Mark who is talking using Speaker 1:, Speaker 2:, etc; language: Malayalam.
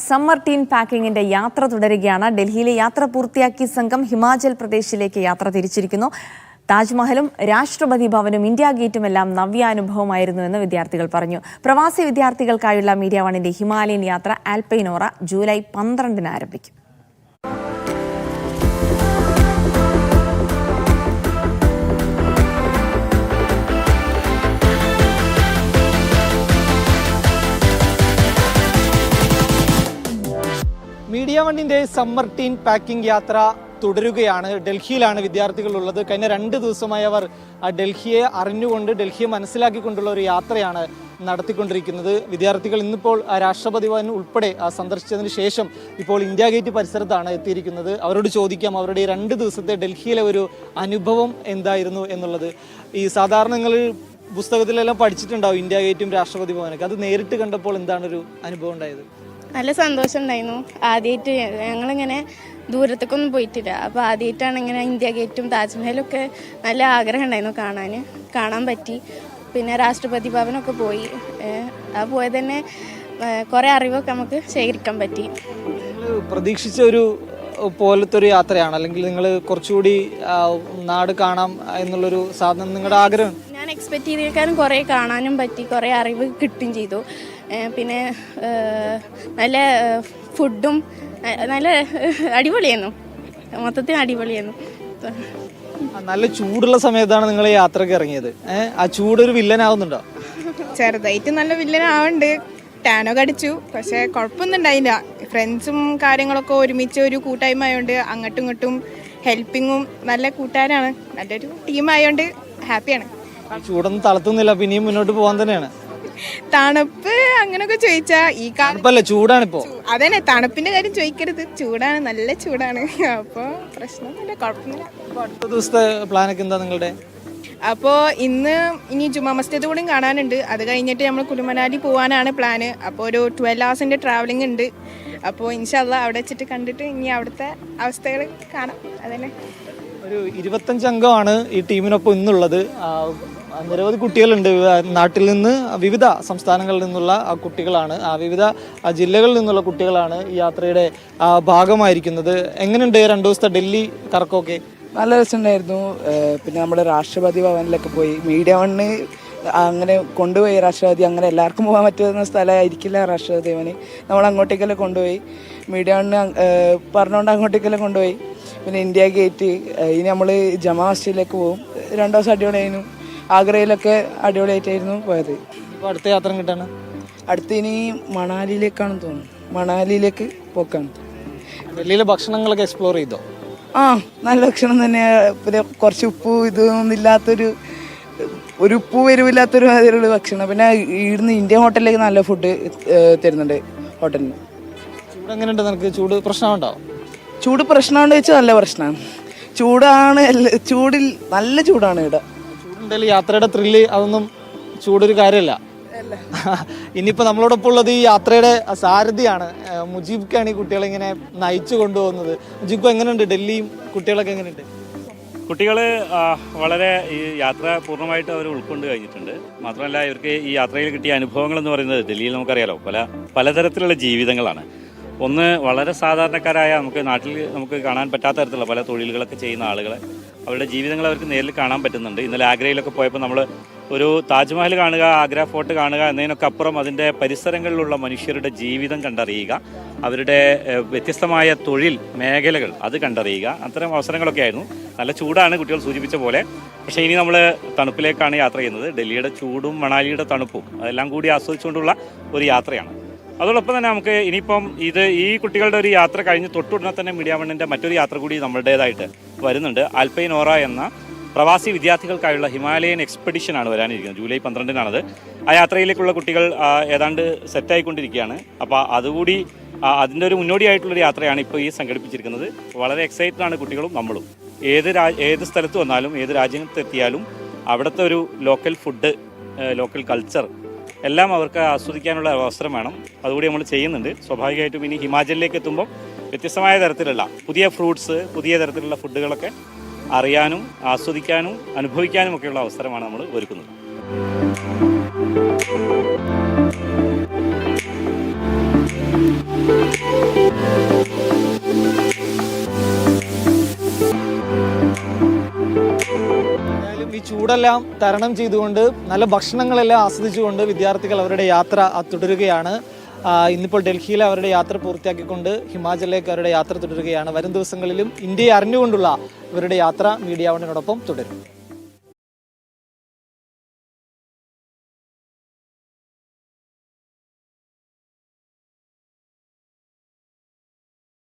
Speaker 1: സമ്മർ ടീൻ പാക്കിങ്ങിന്റെ യാത്ര തുടരുകയാണ്. ഡൽഹിയിലെ യാത്ര പൂർത്തിയാക്കി സംഘം ഹിമാചൽ പ്രദേശിലേക്ക് യാത്ര തിരിച്ചിരിക്കുന്നു. താജ്മഹലും രാഷ്ട്രപതി ഭവനും ഇന്ത്യ ഗേറ്റുമെല്ലാം നവ്യാനുഭവമായിരുന്നു എന്ന് വിദ്യാർത്ഥികൾ പറഞ്ഞു. പ്രവാസി വിദ്യാർത്ഥികൾക്കായുള്ള മീഡിയ വണിന്റെ ഹിമാലയൻ യാത്ര ആൽപൈനോറ ജൂലൈ 12 ആരംഭിക്കും.
Speaker 2: മീഡിയ വണ്ണിൻ്റെ സമ്മർ ടീൻ പാക്കിംഗ് യാത്ര തുടരുകയാണ്. ഡൽഹിയിലാണ് വിദ്യാർത്ഥികളുള്ളത്. കഴിഞ്ഞ 2 ദിവസമായി അവർ ഡൽഹിയെ അറിഞ്ഞുകൊണ്ട് ഡൽഹിയെ മനസ്സിലാക്കിക്കൊണ്ടുള്ള ഒരു യാത്രയാണ് നടത്തിക്കൊണ്ടിരിക്കുന്നത്. വിദ്യാർത്ഥികൾ ഇന്നിപ്പോൾ രാഷ്ട്രപതി ഭവൻ ഉൾപ്പെടെ സന്ദർശിച്ചതിന് ശേഷം ഇപ്പോൾ ഇന്ത്യ ഗേറ്റ് പരിസരത്താണ് എത്തിയിരിക്കുന്നത്. അവരോട് ചോദിക്കാം അവരുടെ ഈ 2 ദിവസത്തെ ഡൽഹിയിലെ ഒരു അനുഭവം എന്തായിരുന്നു എന്നുള്ളത്. ഈ സാധാരണ നിങ്ങൾ പുസ്തകത്തിലെല്ലാം പഠിച്ചിട്ടുണ്ടാവും ഇന്ത്യ ഗേറ്റും രാഷ്ട്രപതി ഭവനൊക്കെ. അത് നേരിട്ട് കണ്ടപ്പോൾ എന്താണൊരു അനുഭവം ഉണ്ടായത്?
Speaker 3: നല്ല സന്തോഷം ഉണ്ടായിരുന്നു. ആദ്യമായിട്ട് ഞങ്ങളിങ്ങനെ ദൂരത്തേക്കൊന്നും പോയിട്ടില്ല. അപ്പോൾ ആദ്യമായിട്ടാണ് ഇങ്ങനെ ഇന്ത്യ ഗേറ്റും താജ്മഹലൊക്കെ നല്ല ആഗ്രഹം ഉണ്ടായിരുന്നു കാണാൻ പറ്റി. പിന്നെ രാഷ്ട്രപതി ഭവനൊക്കെ പോയി. ആ പോയത് തന്നെ കുറേ അറിവൊക്കെ നമുക്ക് ശേഖരിക്കാൻ പറ്റി.
Speaker 2: പ്രതീക്ഷിച്ച ഒരു പോലത്തെ ഒരു യാത്രയാണ്, അല്ലെങ്കിൽ നിങ്ങൾ കുറച്ചുകൂടി നാട് കാണാം എന്നുള്ളൊരു സാധനം നിങ്ങളുടെ ആഗ്രഹം?
Speaker 3: ഞാൻ എക്സ്പെക്റ്റ് ചെയ്തേക്കാളും കുറേ കാണാനും പറ്റി, കുറേ അറിവ് കിട്ടുകയും ചെയ്തു. പിന്നെ നല്ല ഫുഡും നല്ല അടിപൊളിയായിരുന്നു, മൊത്തത്തിൽ അടിപൊളിയായിരുന്നു.
Speaker 2: നല്ല ചൂടുള്ള സമയത്താണ് നിങ്ങൾ യാത്രക്ക് ഇറങ്ങിയത്. ആ ചൂടൊരു വില്ലനാവുന്നുണ്ടോ?
Speaker 4: ചെറുതായിട്ട് നല്ല വില്ലനാവുന്നുണ്ട്. ടാനൊക്കെ അടിച്ചു, പക്ഷെ കുഴപ്പമൊന്നും ഉണ്ടായില്ല. ഫ്രണ്ട്സും കാര്യങ്ങളൊക്കെ ഒരുമിച്ച് ഒരു കൂട്ടായ്മ ആയതുകൊണ്ട് അങ്ങോട്ടും ഇങ്ങോട്ടും ഹെൽപ്പിങ്ങും നല്ല കൂട്ടുകാരാണ്. നല്ലൊരു ടീമായതുകൊണ്ട് ഹാപ്പിയാണ്.
Speaker 2: ചൂടൊന്നും തളർത്തുന്നില്ല, പിന്നെയും മുന്നോട്ട് പോകാൻ തന്നെയാണ്.
Speaker 4: തണുപ്പ് അങ്ങനൊക്കെ ചോദിച്ചാ ഈ
Speaker 2: കാലപ്പല്ല, ചൂടാണിപ്പോ.
Speaker 4: അതന്നെ, തണുപ്പിന്റെ കാര്യം ചോദിക്കരുത്, ചൂടാണ്, നല്ല ചൂടാണ്. അപ്പൊ പ്രശ്നമൊന്നുമില്ല, കുഴപ്പമൊന്നുമില്ല.
Speaker 2: അടുത്ത ദിവസത്തെ പ്ലാനൊക്കെ എന്താ നിങ്ങളുടെ?
Speaker 4: അപ്പോൾ ഇനി ജുമാ മസ്ജിദ് കൂടി കാണാനുണ്ട്. അത് കഴിഞ്ഞിട്ട് നമ്മൾ കുലുമനാലി പോകാനാണ് പ്ലാന്. അപ്പോൾ ഒരു 12 hours ട്രാവലിംഗ് ഉണ്ട്. അപ്പോൾ ഇൻഷാ അല്ലാഹ് അവിടെ വെച്ചിട്ട് കണ്ടിട്ട് ഇനി അവിടുത്തെ അവസ്ഥകൾ കാണാം. അതന്നെ.
Speaker 2: ഒരു 25 അംഗമാണ് ഈ ടീമിനൊപ്പം ഇന്നുള്ളത്. നിരവധി കുട്ടികളുണ്ട്. നാട്ടിൽ നിന്ന് വിവിധ സംസ്ഥാനങ്ങളിൽ നിന്നുള്ള കുട്ടികളാണ്, വിവിധ ജില്ലകളിൽ നിന്നുള്ള കുട്ടികളാണ് ഈ യാത്രയുടെ ഭാഗമായിരിക്കുന്നത്. എങ്ങനെയുണ്ട് 2 ദിവസത്തെ ഡൽഹി കറക്കമൊക്കെ?
Speaker 5: നല്ല രസമുണ്ടായിരുന്നു. പിന്നെ നമ്മുടെ രാഷ്ട്രപതി ഭവനിലൊക്കെ പോയി. മീഡിയ വണ്ണ് അങ്ങനെ കൊണ്ടുപോയി. രാഷ്ട്രപതി അങ്ങനെ എല്ലാവർക്കും പോകാൻ പറ്റുന്ന സ്ഥലമായിരിക്കില്ല രാഷ്ട്രപതി ഭവന്. നമ്മൾ അങ്ങോട്ടേക്കെല്ലാം കൊണ്ടുപോയി. മീഡിയ വണ്ണ് പറഞ്ഞുകൊണ്ട് അങ്ങോട്ടേക്കെല്ലാം കൊണ്ടുപോയി. പിന്നെ ഇന്ത്യ ഗേറ്റ്, ഇനി നമ്മൾ ജമാ മസ്ജിദിലേക്ക് പോകും. 2 ദിവസം അടിപൊളിയായിരുന്നു. ആഗ്രയിലൊക്കെ അടിപൊളിയായിട്ടായിരുന്നു പോയത്.
Speaker 2: ഇപ്പോൾ അടുത്ത യാത്ര കിട്ടാണ്?
Speaker 5: അടുത്ത് ഇനി മണാലിയിലേക്കാണെന്ന് തോന്നുന്നു. മണാലിയിലേക്ക് പോക്കാണ്.
Speaker 2: ഡൽഹിയിലെ ഭക്ഷണങ്ങളൊക്കെ എക്സ്പ്ലോർ ചെയ്തോ?
Speaker 5: നല്ല ഭക്ഷണം തന്നെയാണ്. പിന്നെ കുറച്ച് ഉപ്പ് ഇതൊന്നും ഇല്ലാത്തൊരു ഉപ്പ് വരുമില്ലാത്തൊരു മാതിരിയുള്ള ഭക്ഷണം. പിന്നെ ഇവിടുന്ന് ഇന്ത്യൻ ഹോട്ടലിലേക്ക് നല്ല ഫുഡ് തരുന്നുണ്ട് ഹോട്ടലിൽ.
Speaker 2: ചൂട് എങ്ങനെയുണ്ട്? നിനക്ക് ചൂട് പ്രശ്നമുണ്ടോ?
Speaker 5: ചൂട് പ്രശ്നമാണെന്ന് വെച്ചാൽ നല്ല പ്രശ്നമാണ്. ചൂടാണ്, ചൂടിൽ നല്ല ചൂടാണ് ഇവിടെ.
Speaker 2: ചൂടുണ്ടെങ്കിൽ യാത്രയുടെ ത്രില്ല് അതൊന്നും ചൂടൊരു കാര്യമല്ല. ഇനിയിപ്പോൾ നമ്മളോടൊപ്പം ഉള്ളത് ഈ യാത്രയുടെ സാരഥിയാണ് മുജീബ്ക്കാണ്. ഈ കുട്ടികളെ ഇങ്ങനെ നയിച്ചു കൊണ്ടുപോകുന്നത്. മുജീബ്, എങ്ങനെയുണ്ട് ഡൽഹിയും കുട്ടികളൊക്കെ എങ്ങനെയുണ്ട്?
Speaker 6: കുട്ടികൾ വളരെ ഈ യാത്ര പൂർണ്ണമായിട്ട് അവർ ഉൾക്കൊണ്ട് കഴിഞ്ഞിട്ടുണ്ട്. മാത്രമല്ല ഇവർക്ക് ഈ യാത്രയിൽ കിട്ടിയ അനുഭവങ്ങൾ എന്ന് പറയുന്നത് ഡൽഹിയിൽ നമുക്കറിയാലോ പലതരത്തിലുള്ള ജീവിതങ്ങളാണ്. ഒന്ന്, വളരെ സാധാരണക്കാരായ നാട്ടിൽ നമുക്ക് കാണാൻ പറ്റാത്ത തരത്തിലുള്ള പല തൊഴിലുകളൊക്കെ ചെയ്യുന്ന ആളുകളെ അവരുടെ ജീവിതങ്ങൾ അവർക്ക് നേരിൽ കാണാൻ പറ്റുന്നുണ്ട്. ഇന്നലെ ആഗ്രയിലൊക്കെ പോയപ്പോൾ നമ്മൾ ഒരു താജ്മഹൽ കാണുക, ആഗ്ര ഫോർട്ട് കാണുക എന്നതിനൊക്കെ അപ്പുറം അതിൻ്റെ പരിസരങ്ങളിലുള്ള മനുഷ്യരുടെ ജീവിതം കണ്ടറിയുക, അവരുടെ വ്യത്യസ്തമായ തൊഴിൽ മേഖലകൾ അത് കണ്ടറിയുക, അത്തരം അവസരങ്ങളൊക്കെ ആയിരുന്നു. നല്ല ചൂടാണ് കുട്ടികൾ സൂചിപ്പിച്ച പോലെ. പക്ഷേ ഇനി നമ്മൾ തണുപ്പിലേക്കാണ് യാത്ര ചെയ്യുന്നത്. ഡൽഹിയുടെ ചൂടും മണാലിയുടെ തണുപ്പും അതെല്ലാം കൂടി ആസ്വദിച്ചുകൊണ്ടുള്ള ഒരു യാത്രയാണ്. അതോടൊപ്പം തന്നെ നമുക്ക് ഇനിയിപ്പം ഈ കുട്ടികളുടെ ഒരു യാത്ര കഴിഞ്ഞ് തൊട്ടുടനെ തന്നെ മീഡിയ വണ്ണിൻ്റെ മറ്റൊരു യാത്ര കൂടി നമ്മളുടേതായിട്ട് വരുന്നുണ്ട്. ആൽപൈനോറ എന്ന പ്രവാസി വിദ്യാർത്ഥികൾക്കായുള്ള ഹിമാലയൻ എക്സ്പെഡിഷനാണ് വരാനിരിക്കുന്നത്. ജൂലൈ 12-നാണത്. ആ യാത്രയിലേക്കുള്ള കുട്ടികൾ ഏതാണ്ട് സെറ്റായിക്കൊണ്ടിരിക്കുകയാണ്. അപ്പോൾ അതുകൂടി അതിൻ്റെ ഒരു മുന്നോടിയായിട്ടുള്ളൊരു യാത്രയാണ് ഇപ്പോൾ ഈ സംഘടിപ്പിച്ചിരിക്കുന്നത്. വളരെ എക്സൈറ്റഡ് ആണ് കുട്ടികളും നമ്മളും. ഏത് സ്ഥലത്ത് വന്നാലും ഏത് രാജ്യത്തെത്തിയാലും അവിടുത്തെ ഒരു ലോക്കൽ ഫുഡ്, ലോക്കൽ കൾച്ചർ എല്ലാം അവർക്ക് ആസ്വദിക്കാനുള്ള അവസരം വേണം. അതുകൂടി നമ്മൾ ചെയ്യുന്നുണ്ട്. സ്വാഭാവികമായിട്ടും ഇനി ഹിമാചലിലേക്ക് എത്തുമ്പോൾ വ്യത്യസ്തമായ തരത്തിലുള്ള പുതിയ ഫ്രൂട്ട്സ്, പുതിയ തരത്തിലുള്ള ഫുഡുകളൊക്കെ അറിയാനും ആസ്വദിക്കാനും അനുഭവിക്കാനും ഒക്കെയുള്ള അവസരമാണ് നമ്മൾ ഒരുക്കുന്നത്.
Speaker 2: എന്തായാലും ഈ ചൂടെല്ലാം തരണം ചെയ്തുകൊണ്ട് നല്ല ഭക്ഷണങ്ങളെല്ലാം ആസ്വദിച്ചുകൊണ്ട് വിദ്യാർത്ഥികൾ അവരുടെ യാത്ര തുടരുകയാണ്. ഇന്നിപ്പോൾ ഡൽഹിയിൽ അവരുടെ യാത്ര പൂർത്തിയാക്കിക്കൊണ്ട് ഹിമാചലിലേക്ക് അവരുടെ യാത്ര തുടരുകയാണ്. വരും ദിവസങ്ങളിലും ഇന്ത്യയെ അറിഞ്ഞുകൊണ്ടുള്ള ഇവരുടെ യാത്ര മീഡിയ വണ്ണിനോടൊപ്പം തുടരും.